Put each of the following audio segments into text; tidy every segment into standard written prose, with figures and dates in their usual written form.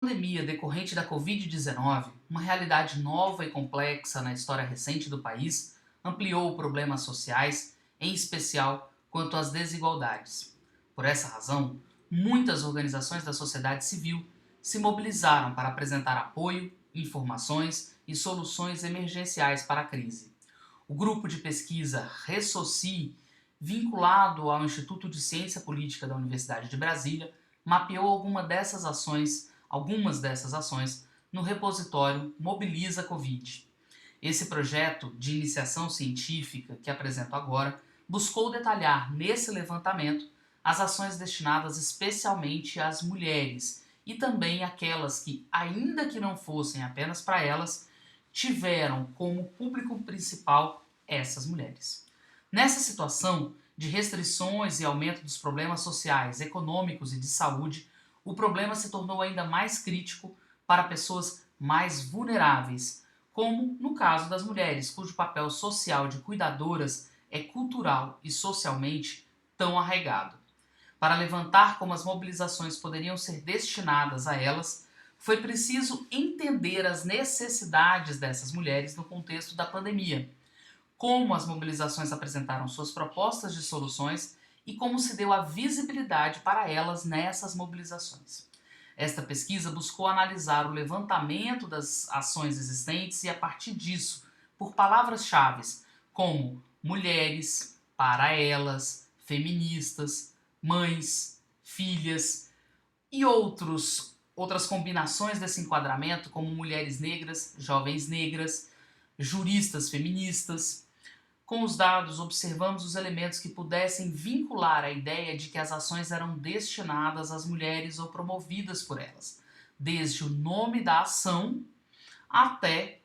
Pandemia decorrente da Covid-19, uma realidade nova e complexa na história recente do país, ampliou problemas sociais, em especial quanto às desigualdades. Por essa razão, muitas organizações da sociedade civil se mobilizaram para apresentar apoio, informações e soluções emergenciais para a crise. O grupo de pesquisa Ressoci, vinculado ao Instituto de Ciência Política da Universidade de Brasília, mapeou algumas dessas ações no repositório Mobiliza Covid. Esse projeto de iniciação científica que apresento agora buscou detalhar nesse levantamento as ações destinadas especialmente às mulheres e também aquelas que, ainda que não fossem apenas para elas, tiveram como público principal essas mulheres. Nessa situação de restrições e aumento dos problemas sociais, econômicos e de saúde, o problema se tornou ainda mais crítico para pessoas mais vulneráveis, como no caso das mulheres, cujo papel social de cuidadoras é cultural e socialmente tão arraigado. Para levantar como as mobilizações poderiam ser destinadas a elas, foi preciso entender as necessidades dessas mulheres no contexto da pandemia, como as mobilizações apresentaram suas propostas de soluções e como se deu a visibilidade para elas nessas mobilizações. Esta pesquisa buscou analisar o levantamento das ações existentes e, a partir disso, por palavras-chave como mulheres, para elas, feministas, mães, filhas e outras combinações desse enquadramento, como mulheres negras, jovens negras, juristas feministas. Com os dados, observamos os elementos que pudessem vincular a ideia de que as ações eram destinadas às mulheres ou promovidas por elas, desde o nome da ação até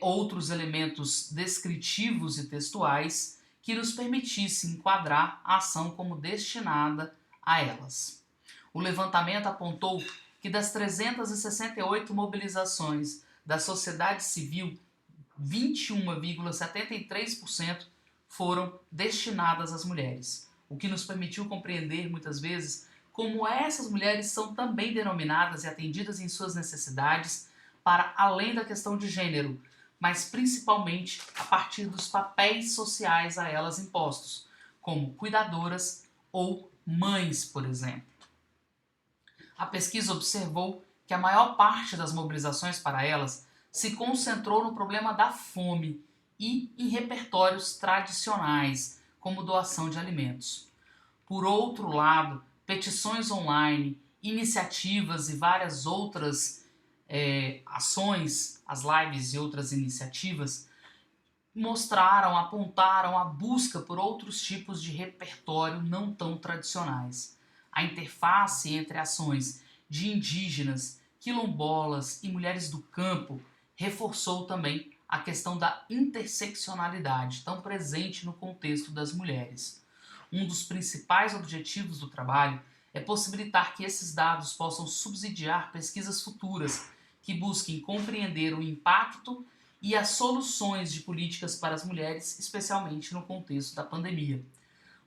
outros elementos descritivos e textuais que nos permitissem enquadrar a ação como destinada a elas. O levantamento apontou que das 368 mobilizações da sociedade civil, 21,73% foram destinadas às mulheres, o que nos permitiu compreender muitas vezes como essas mulheres são também denominadas e atendidas em suas necessidades para além da questão de gênero, mas principalmente a partir dos papéis sociais a elas impostos, como cuidadoras ou mães, por exemplo. A pesquisa observou que a maior parte das mobilizações para elas se concentrou no problema da fome e em repertórios tradicionais, como doação de alimentos. Por outro lado, petições online, iniciativas e várias outras ações, as lives e outras iniciativas, apontaram a busca por outros tipos de repertório não tão tradicionais. A interface entre ações de indígenas, quilombolas e mulheres do campo reforçou também a questão da interseccionalidade, tão presente no contexto das mulheres. Um dos principais objetivos do trabalho é possibilitar que esses dados possam subsidiar pesquisas futuras que busquem compreender o impacto e as soluções de políticas para as mulheres, especialmente no contexto da pandemia.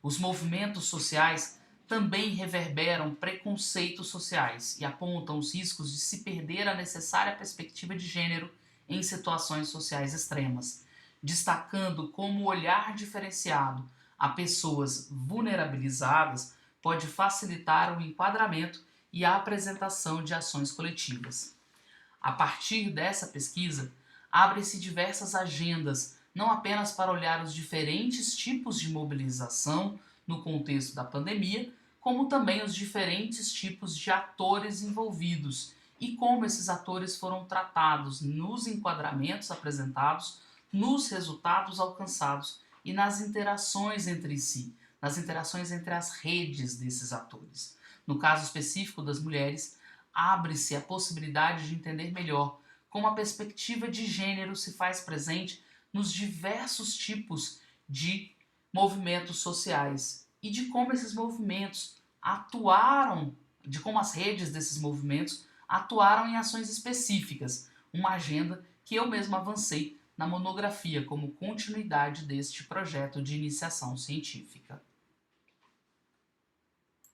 Os movimentos sociais também reverberam preconceitos sociais e apontam os riscos de se perder a necessária perspectiva de gênero em situações sociais extremas, destacando como o olhar diferenciado a pessoas vulnerabilizadas pode facilitar o enquadramento e a apresentação de ações coletivas. A partir dessa pesquisa, abrem-se diversas agendas, não apenas para olhar os diferentes tipos de mobilização no contexto da pandemia, como também os diferentes tipos de atores envolvidos e como esses atores foram tratados nos enquadramentos apresentados, nos resultados alcançados e nas interações entre si, nas interações entre as redes desses atores. No caso específico das mulheres, abre-se a possibilidade de entender melhor como a perspectiva de gênero se faz presente nos diversos tipos de movimentos sociais e de como esses movimentos atuaram, de como as redes desses movimentos atuaram em ações específicas, uma agenda que eu mesmo avancei na monografia como continuidade deste projeto de iniciação científica.